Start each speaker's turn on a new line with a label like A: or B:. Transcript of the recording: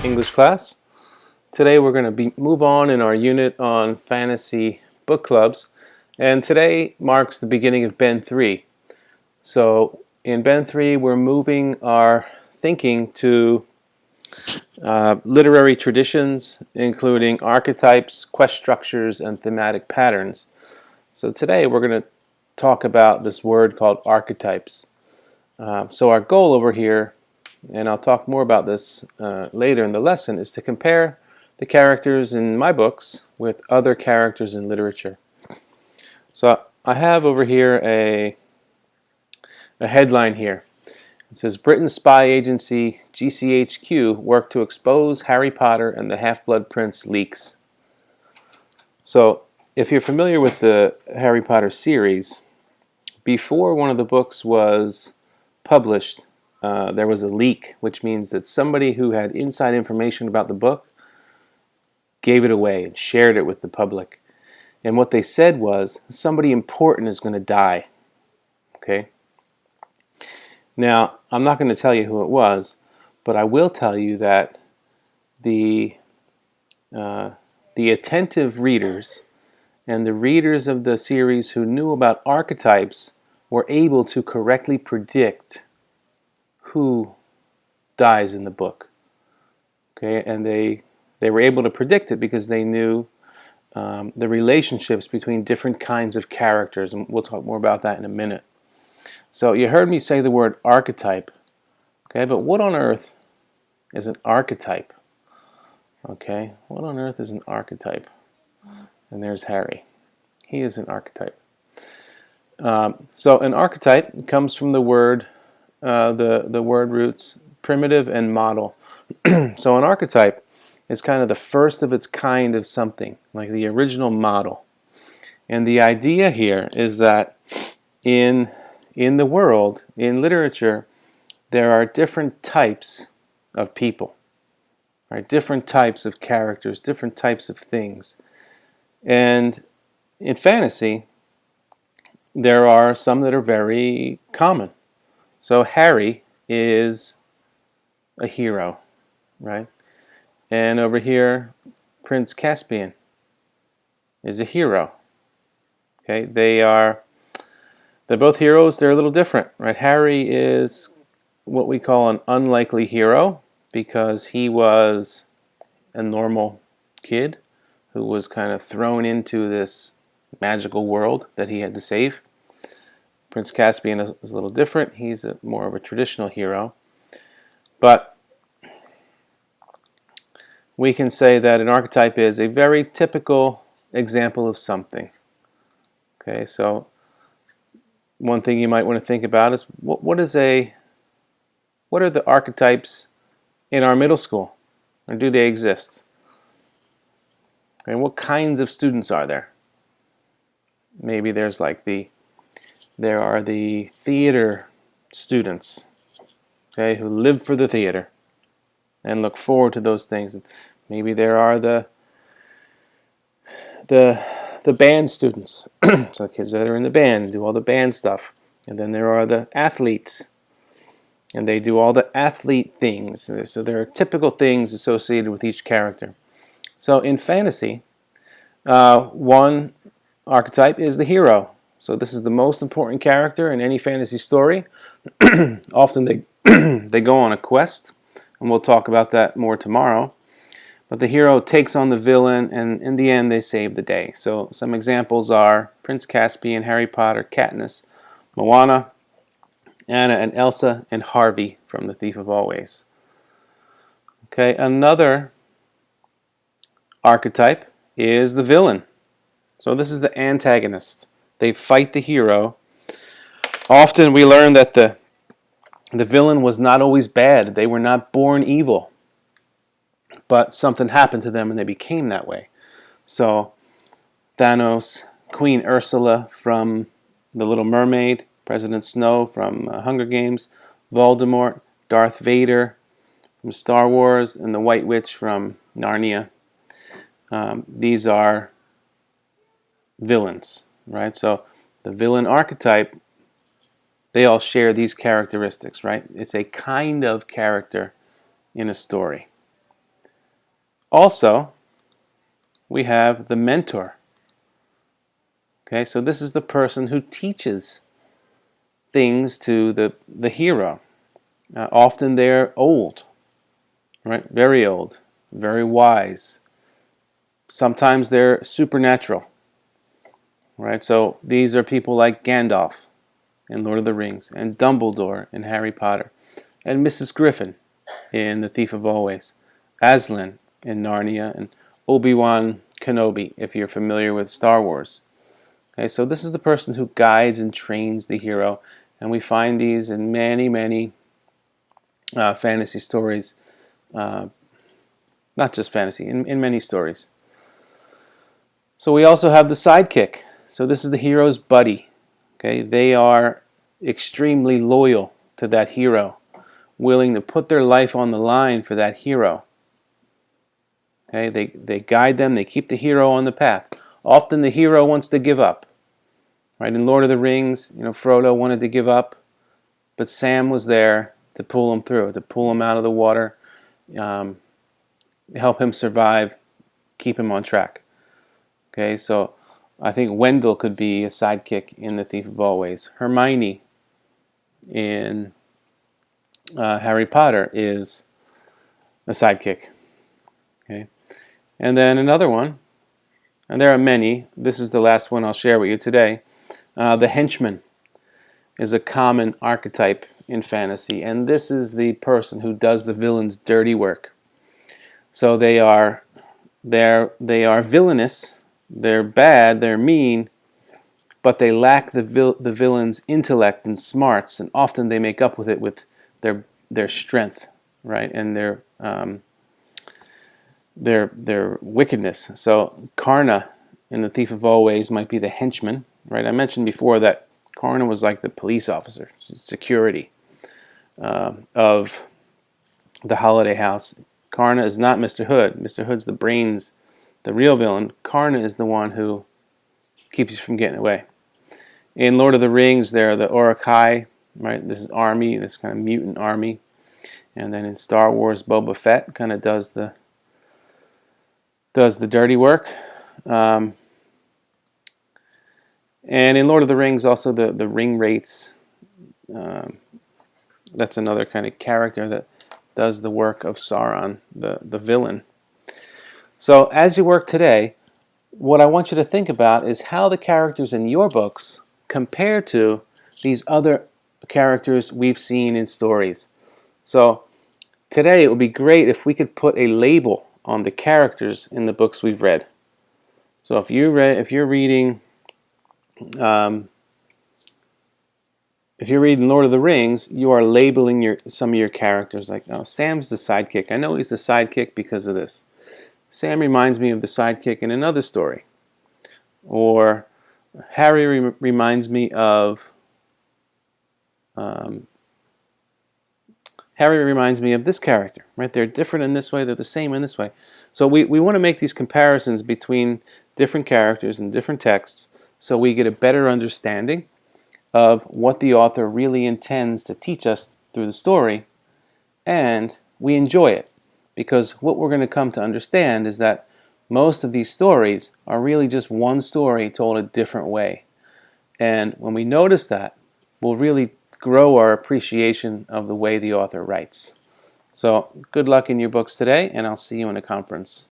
A: English class. Today we're going to move on in our unit on fantasy book clubs, and today marks the beginning of Ben 3. So in Ben 3 we're moving our thinking to literary traditions, including archetypes, quest structures, and thematic patterns. So today we're going to talk about this word called archetypes. So our goal over here, and I'll talk more about this later in the lesson, is to compare the characters in my books with other characters in literature. So I have over here a headline here. It says, Britain's spy agency GCHQ worked to expose Harry Potter and the Half-Blood Prince leaks. So if you're familiar with the Harry Potter series, before one of the books was published, there was a leak, which means that somebody who had inside information about the book gave it away and shared it with the public. And what they said was, somebody important is going to die. Okay? Now, I'm not going to tell you who it was, but I will tell you that the attentive readers and the readers of the series who knew about archetypes were able to correctly predict who dies in the book. Okay, and they were able to predict it because they knew the relationships between different kinds of characters, and we'll talk more about that in a minute. So you heard me say the word archetype, okay, but what on earth is an archetype? Okay, what on earth is an archetype? And there's Harry. He is an archetype. So an archetype comes from the word, the word roots primitive and model. So an archetype is kind of the first of its kind of something, like the original model. And the idea here is that in the world, in literature, there are different types of people, right? Different types of characters, different types of things. And in fantasy, there are some that are very common. So Harry is a hero, right? And over here, Prince Caspian is a hero. Okay, they're both heroes. They're a little different, right? Harry is what we call an unlikely hero because he was a normal kid who was kind of thrown into this magical world that he had to save. Prince Caspian is a little different. He's more of a traditional hero. But we can say that an archetype is a very typical example of something. Okay, so one thing you might want to think about is what are the archetypes in our middle school, or do they exist? And what kinds of students are there? Maybe there are the theater students, okay, who live for the theater and look forward to those things. Maybe there are the band students, so kids that are in the band do all the band stuff. And then there are the athletes, and they do all the athlete things. So there are typical things associated with each character. So in fantasy, one archetype is the hero. So this is the most important character in any fantasy story. Often they go on a quest, and we'll talk about that more tomorrow. But the hero takes on the villain, and in the end they save the day. So some examples are Prince Caspian, Harry Potter, Katniss, Moana, Anna and Elsa, and Harvey from The Thief of Always. Okay, another archetype is the villain. So this is the antagonist. They fight the hero. Often we learn that the villain was not always bad. They were not born evil. But something happened to them and they became that way. So Thanos, Queen Ursula from The Little Mermaid, President Snow from Hunger Games, Voldemort, Darth Vader from Star Wars, and the White Witch from Narnia. These are villains, right? So the villain archetype, they all share these characteristics, right? It's a kind of character in a story. Also, we have the mentor. Okay, so this is the person who teaches things to the hero. Often they're old, right? Very old, very wise. Sometimes they're supernatural, right? So these are people like Gandalf in Lord of the Rings, and Dumbledore in Harry Potter, and Mrs. Griffin in The Thief of Always, Aslan in Narnia, and Obi-Wan Kenobi, if you're familiar with Star Wars. Okay, so this is the person who guides and trains the hero, and we find these in many, many fantasy stories, not just fantasy, in many stories. So we also have the sidekick. So this is the hero's buddy. Okay, they are extremely loyal to that hero, willing to put their life on the line for that hero. Okay, they guide them, they keep the hero on the path. Often the hero wants to give up. Right, in Lord of the Rings, Frodo wanted to give up, but Sam was there to pull him through, to pull him out of the water, help him survive, keep him on track. Okay, so I think Wendell could be a sidekick in The Thief of Always. Hermione in Harry Potter is a sidekick. Okay, and then another one, and there are many. This is the last one I'll share with you today. The Henchman is a common archetype in fantasy, and this is the person who does the villain's dirty work. So they are villainous, they're bad, they're mean, but they lack the villain's intellect and smarts, and often they make up with it with their strength, right, and their wickedness. So Karna in The Thief of Always might be the henchman, right? I mentioned before that Karna was like the police officer, security of the Holiday House. Karna is not Mr. Hood. Mr. Hood's the brains, the real villain. Karna is the one who keeps you from getting away. In Lord of the Rings, there are the Uruk-hai, right? This is army, this kind of mutant army. And then in Star Wars, Boba Fett kind of does the dirty work. And in Lord of the Rings, also the ring wraiths. That's another kind of character that does the work of Sauron, the villain. So as you work today, what I want you to think about is how the characters in your books compare to these other characters we've seen in stories. So today it would be great if we could put a label on the characters in the books we've read. So if you're reading Lord of the Rings, you are labeling some of your characters like, oh, Sam's the sidekick. I know he's the sidekick because of this. Sam reminds me of the sidekick in another story. Or Harry reminds me of this character, right? They're different in this way, they're the same in this way. So we want to make these comparisons between different characters and different texts so we get a better understanding of what the author really intends to teach us through the story, and we enjoy it. Because what we're going to come to understand is that most of these stories are really just one story told a different way. And when we notice that, we'll really grow our appreciation of the way the author writes. So good luck in your books today, and I'll see you in a conference.